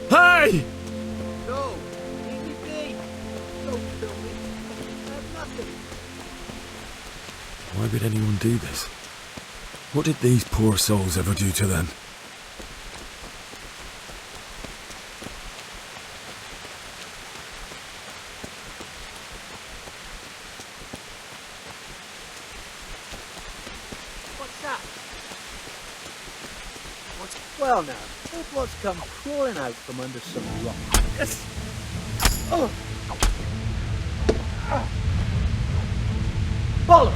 Hey! No! Leave me be! Don't kill me. That's nothing. Why would anyone do this? What did these poor souls ever do to them? What's that? Well now, who blood's come crawling out from under some rock? Yes. Oh. Bollocks!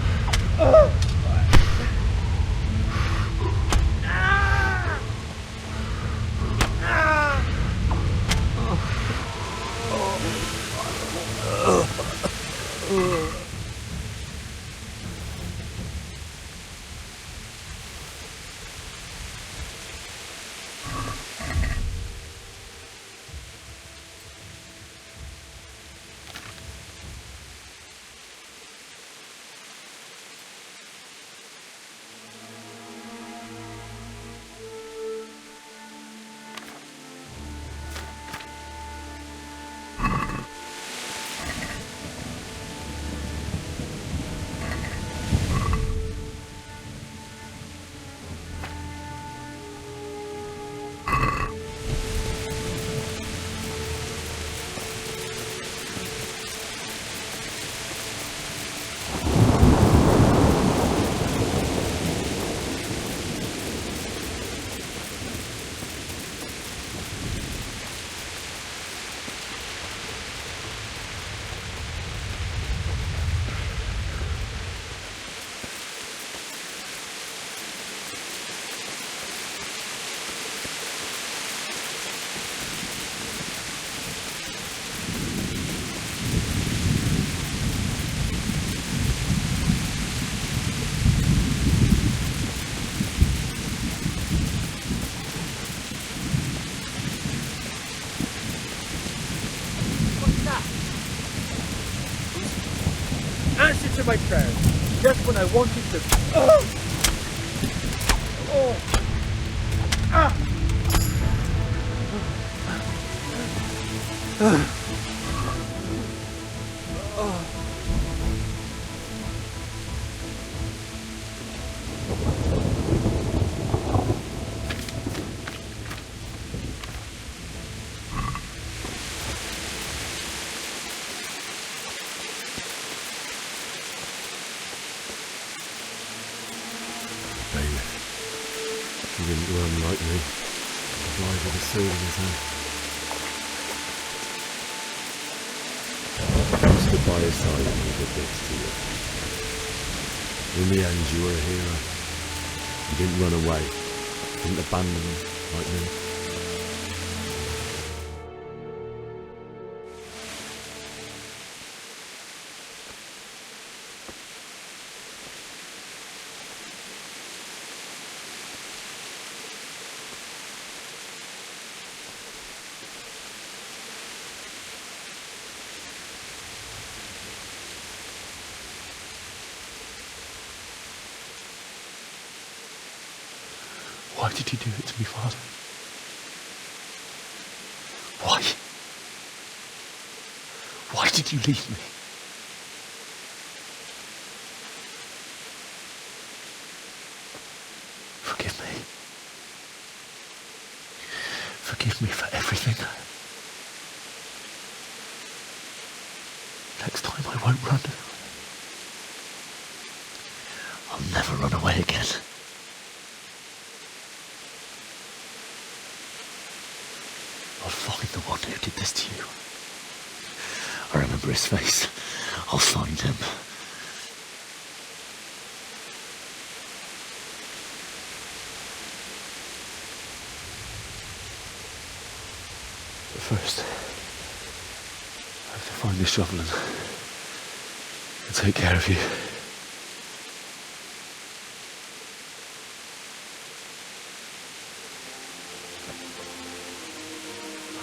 Answer to my prayer. Just when I wanted to. Oh! Oh! Ah! He didn't run like me. Fly with a sword in his hand. I stood by his side and he did this to you. In the end, you were a hero. You didn't run away. Didn't abandon him like me. Why did you do it to me, Father? Why? Why did you leave me? Forgive me. Forgive me for everything. Next time I won't run. I'll never run away again. I'll find the one who did this to you. I remember his face. I'll find him. But first, I have to find this shovel and take care of you.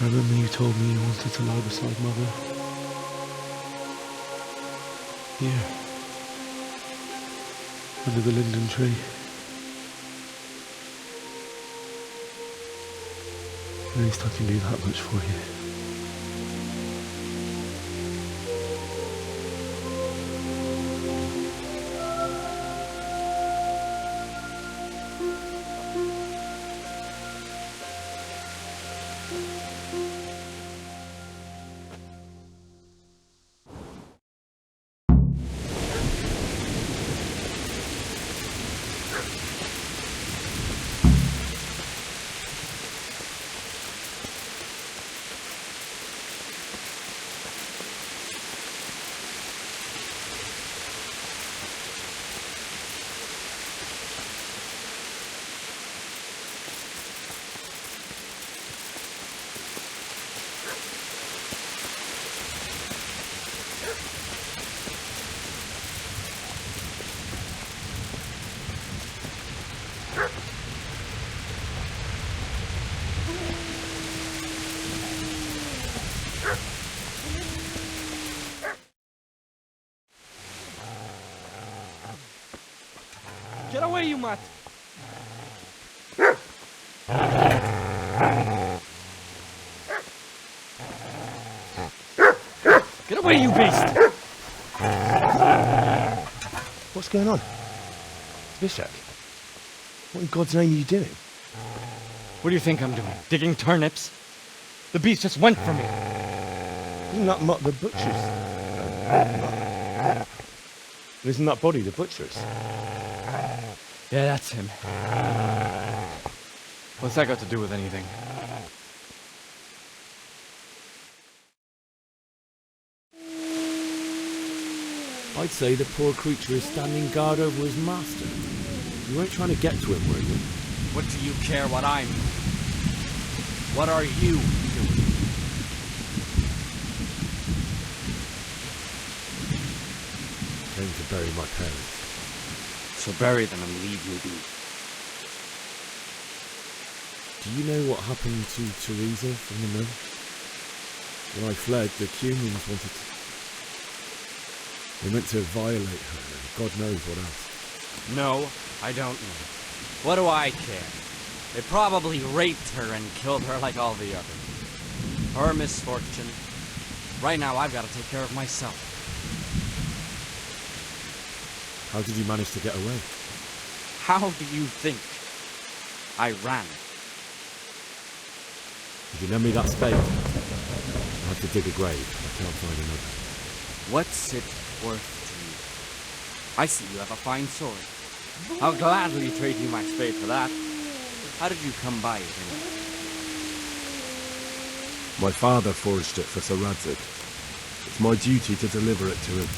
I remember you told me you wanted to lie beside Mother. Here. Under the linden tree. At least I can do that much for you. Get away, you mutt! Get away, you beast! What's going on? Bishak? What in God's name are you doing? What do you think I'm doing? Digging turnips? The beast just went for me. Isn't that Mutt the butcher's? Isn't that body the butcher's? Yeah, that's him. What's that got to do with anything? I'd say the poor creature is standing guard over his master. You weren't trying to get to him, were you? What do you care what I'm doing? What are you doing? Came to bury my parents. So bury them and leave me be. Do you know what happened to Teresa from the mill? When I fled, the Cumans wanted to... They meant to violate her, and God knows what else. No, I don't know. What do I care? They probably raped her and killed her like all the others. Her misfortune. Right now, I've got to take care of myself. How did you manage to get away? How do you think I ran? Did you lend me that spade? I have to dig a grave. I can't find another. What's it worth to you? I see you have a fine sword. I'll gladly trade you my spade for that. How did you come by it anyway? My father forged it for Sir Radzig. It's my duty to deliver it to him.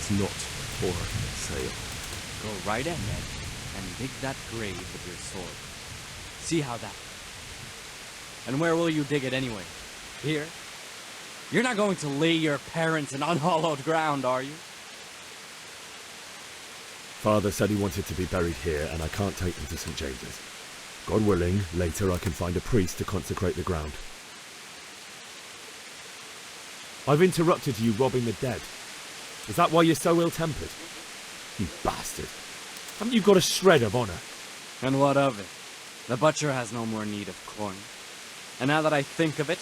It's not for sale. Go right ahead and dig that grave with your sword. See how that... And where will you dig it anyway? Here? You're not going to lay your parents in unhallowed ground, are you? Father said he wanted to be buried here, and I can't take them to St. James's. God willing, later I can find a priest to consecrate the ground. I've interrupted you robbing the dead. Is that why you're so ill-tempered? You bastard. Haven't you got a shred of honour? And what of it? The butcher has no more need of corn. And now that I think of it,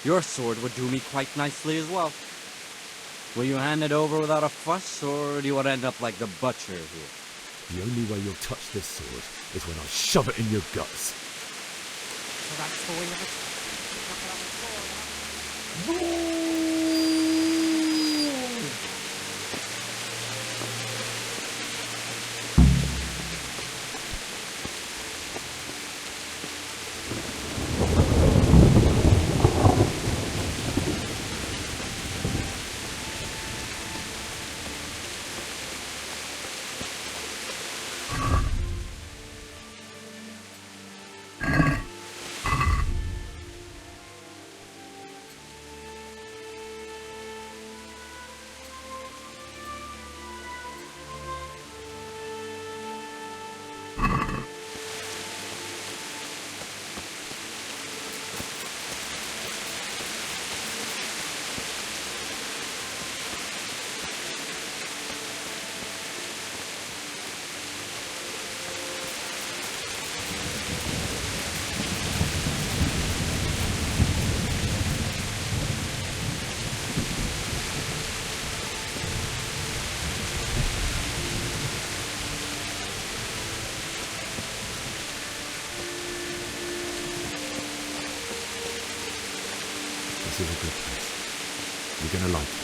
your sword would do me quite nicely as well. Will you hand it over without a fuss, or do you want to end up like the butcher here? The only way you'll touch this sword is when I shove it in your guts. So that's the way of it. This is a good place. You're gonna like it.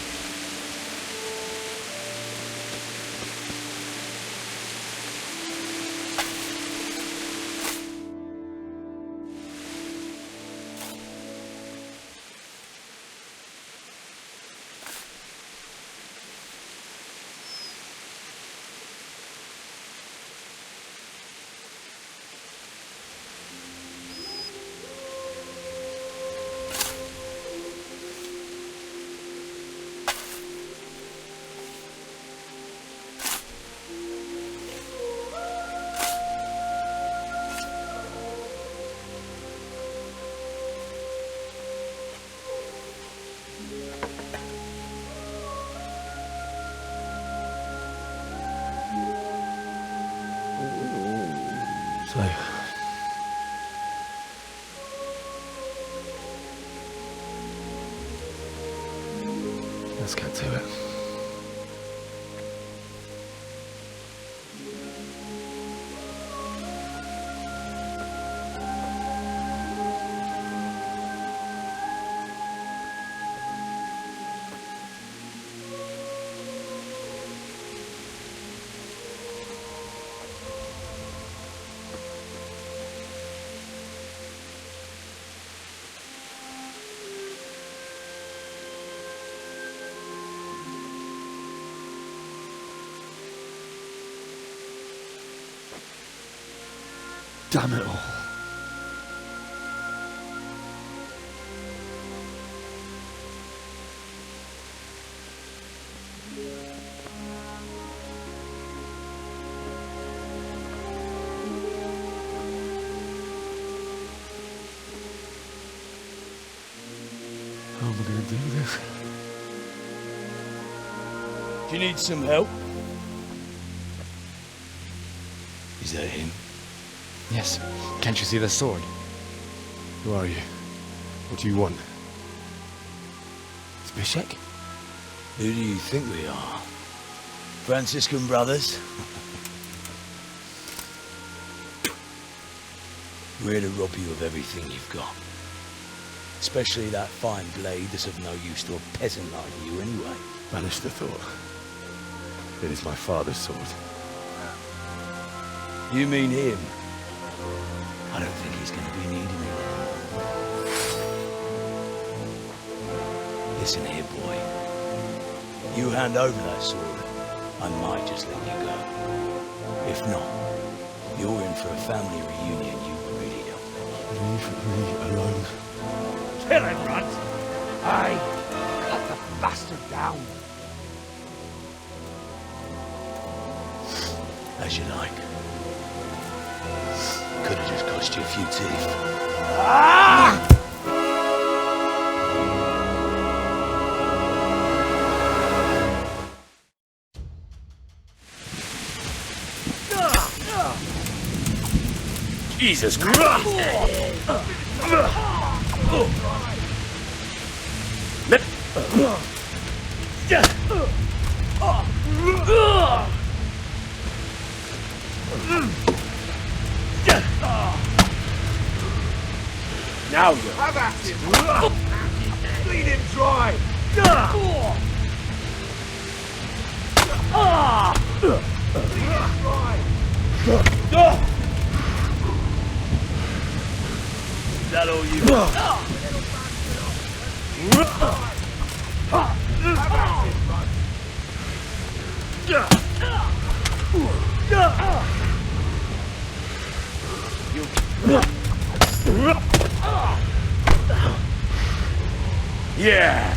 So, let's get to it. Damn it all. How am I going to do this? Do you need some help? Is that him? Yes. Can't you see the sword? Who are you? What do you want? Zbyszek? Who do you think we are? Franciscan brothers? We're here to rob you of everything you've got. Especially that fine blade that's of no use to a peasant like you anyway. Banish the thought. It is my father's sword. You mean him? I don't think he's going to be needing it. Listen here, boy. You hand over that sword, I might just let you go. If not, you're in for a family reunion you really don't want. Leave me alone. Kill him, Runt! Aye, cut the bastard down. As you like. Could have just cost you a few teeth. Ah! Jesus Christ! Now you have at him! Bleed him dry! Is that all you got? Yeah!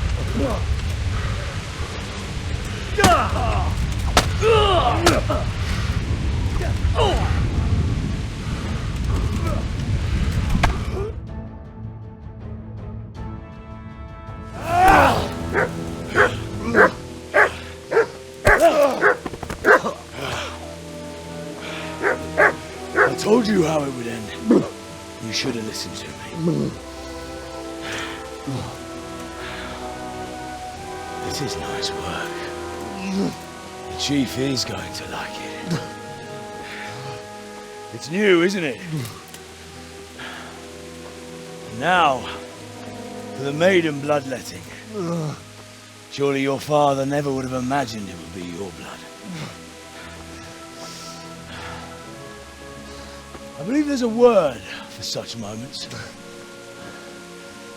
I told you how it would end. You should have listened to me. This is nice work. The chief is going to like it. It's new, isn't it? Now, for the maiden bloodletting. Surely your father never would have imagined it would be your blood. I believe there's a word for such moments.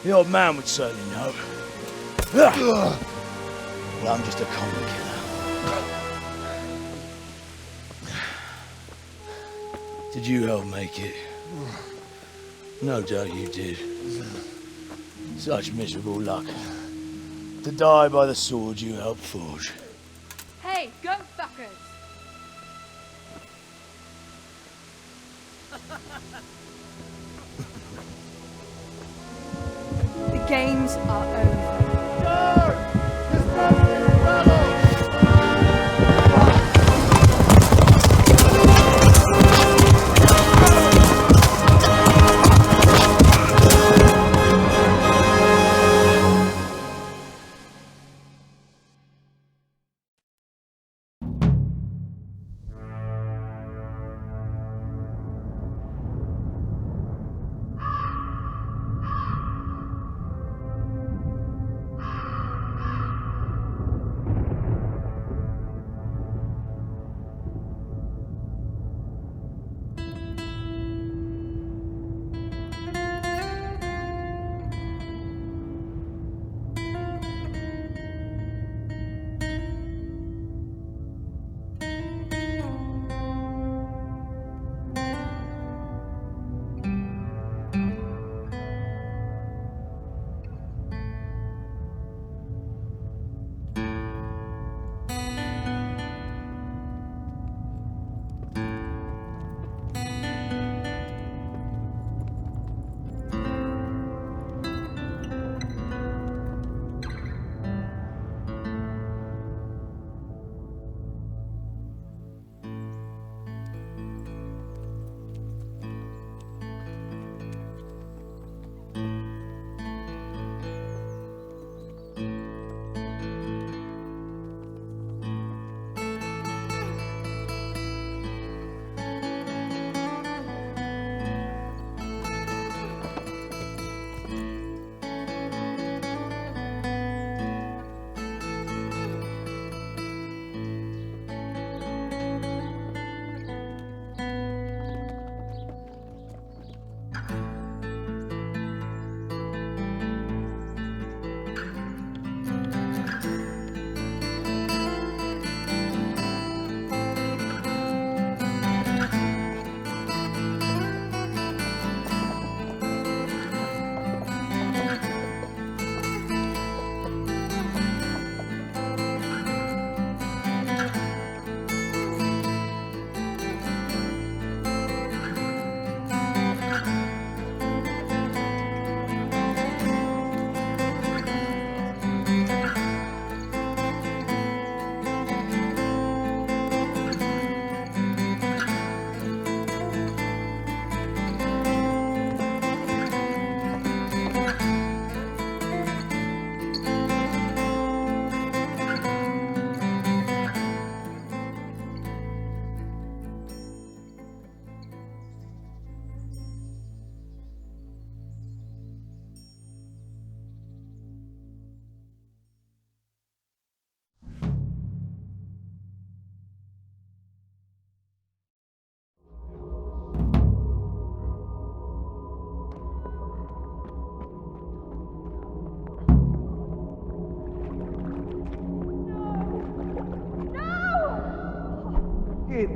The old man would certainly know. Well, I'm just a common killer. Did you help make it? No doubt you did. Such miserable luck. To die by the sword you helped forge. Hey, go fuckers! The games are over.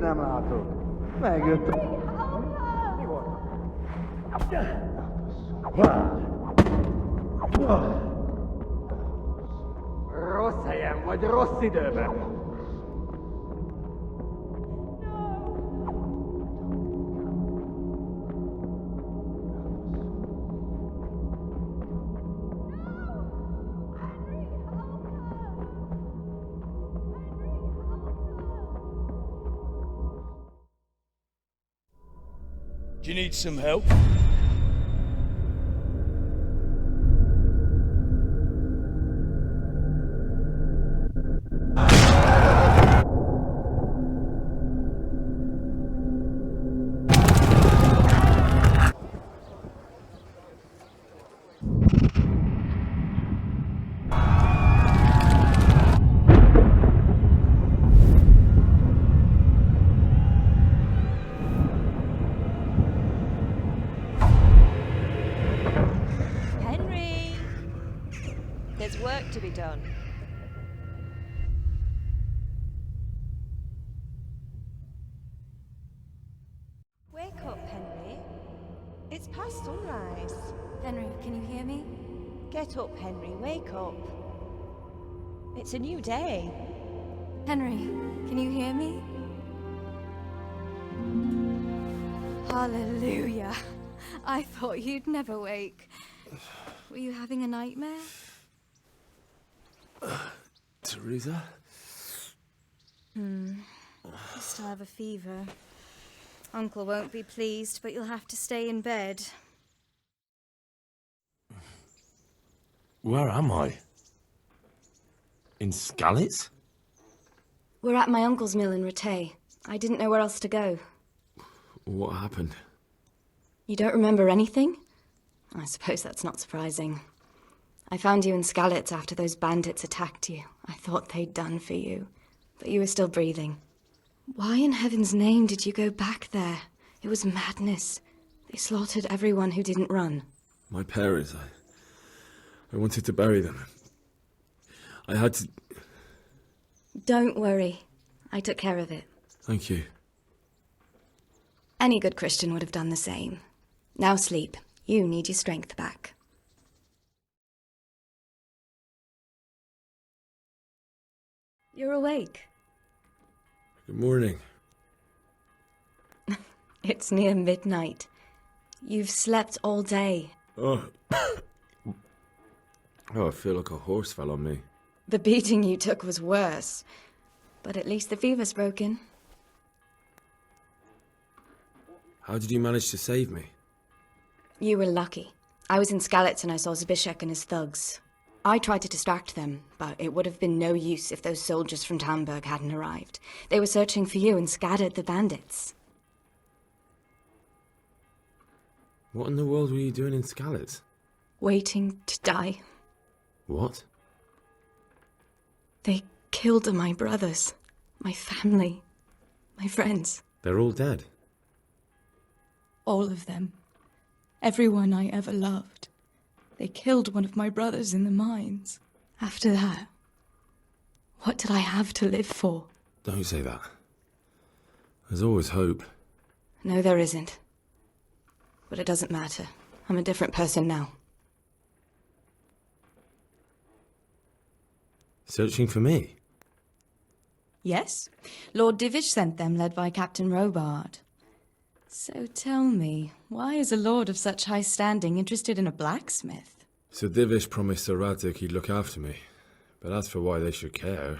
nem látok. Megjöttem. Rossz helyen vagy, rossz időben. Do you need some help? There's work to be done. Wake up, Henry. It's past sunrise. Henry, can you hear me? Get up, Henry. Wake up. It's a new day. Henry, can you hear me? Hallelujah. I thought you'd never wake. Were you having a nightmare? Teresa? You still have a fever. Uncle won't be pleased, but you'll have to stay in bed. Where am I? In Skalitz? We're at my uncle's mill in Rattay. I didn't know where else to go. What happened? You don't remember anything? I suppose that's not surprising. I found you in Skalitz after those bandits attacked you. I thought they'd done for you, but you were still breathing. Why in heaven's name did you go back there? It was madness. They slaughtered everyone who didn't run. My parents, I wanted to bury them. I had to... Don't worry. I took care of it. Thank you. Any good Christian would have done the same. Now sleep. You need your strength back. You're awake. Good morning. It's near midnight. You've slept all day. Oh. Oh, I feel like a horse fell on me. The beating you took was worse. But at least the fever's broken. How did you manage to save me? You were lucky. I was in Skalitz and I saw Zbyszek and his thugs. I tried to distract them, but it would have been no use if those soldiers from Tamburg hadn't arrived. They were searching for you and scattered the bandits. What in the world were you doing in Skalitz? Waiting to die. What? They killed my brothers, my family, my friends. They're all dead. All of them. Everyone I ever loved. They killed one of my brothers in the mines. After that, what did I have to live for? Don't say that. There's always hope. No, there isn't. But it doesn't matter. I'm a different person now. Searching for me? Yes. Lord Divish sent them, led by Captain Robard. So tell me, why is a lord of such high standing interested in a blacksmith? Sir Divish promised Sir Radzig he'd look after me. But as for why they should care,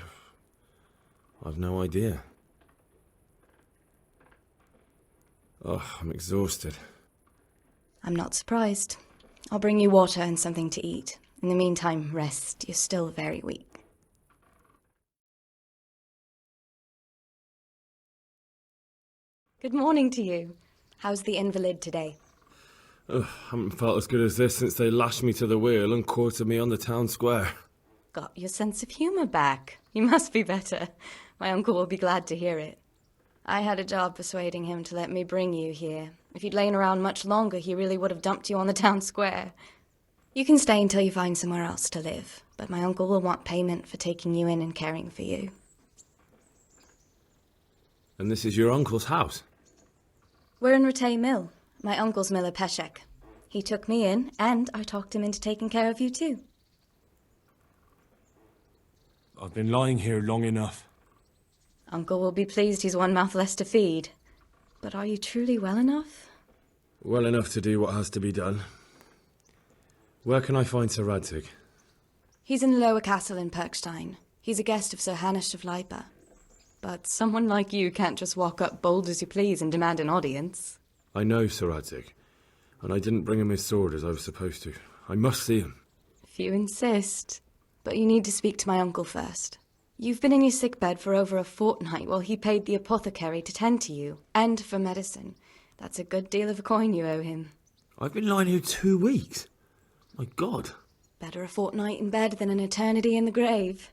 I've no idea. Oh, I'm exhausted. I'm not surprised. I'll bring you water and something to eat. In the meantime, rest. You're still very weak. Good morning to you. How's the invalid today? Haven't felt as good as this since they lashed me to the wheel and quartered me on the town square. Got your sense of humour back. You must be better. My uncle will be glad to hear it. I had a job persuading him to let me bring you here. If you'd lain around much longer, he really would have dumped you on the town square. You can stay until you find somewhere else to live, but my uncle will want payment for taking you in and caring for you. And this is your uncle's house? We're in Ratay Mill. My uncle's miller Peshek. He took me in, and I talked him into taking care of you too. I've been lying here long enough. Uncle will be pleased he's one mouth less to feed. But are you truly well enough? Well enough to do what has to be done. Where can I find Sir Radzig? He's in the lower castle in Perkstein. He's a guest of Sir Hanush of Leipa. But someone like you can't just walk up bold as you please and demand an audience. I know Sir Radzig, and I didn't bring him his sword as I was supposed to. I must see him. If you insist. But you need to speak to my uncle first. You've been in your sickbed for over a fortnight while he paid the apothecary to tend to you, and for medicine. That's a good deal of a coin you owe him. I've been lying here 2 weeks. My God. Better a fortnight in bed than an eternity in the grave.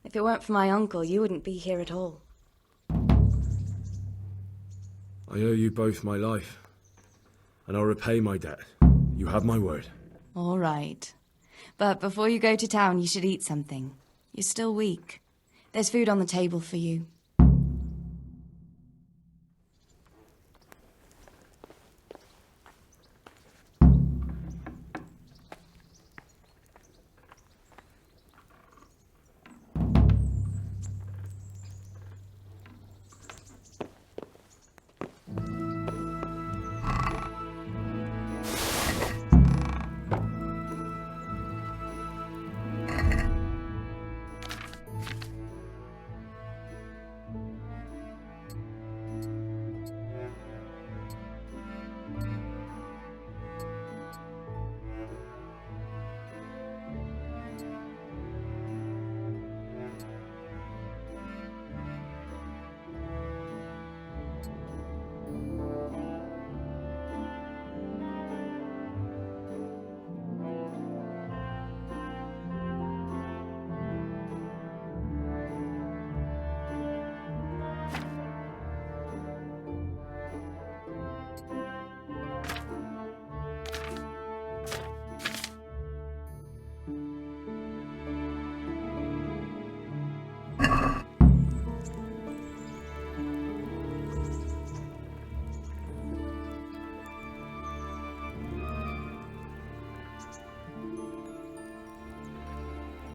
If it weren't for my uncle, you wouldn't be here at all. I owe you both my life, and I'll repay my debt. You have my word. All right. But before you go to town, you should eat something. You're still weak. There's food on the table for you.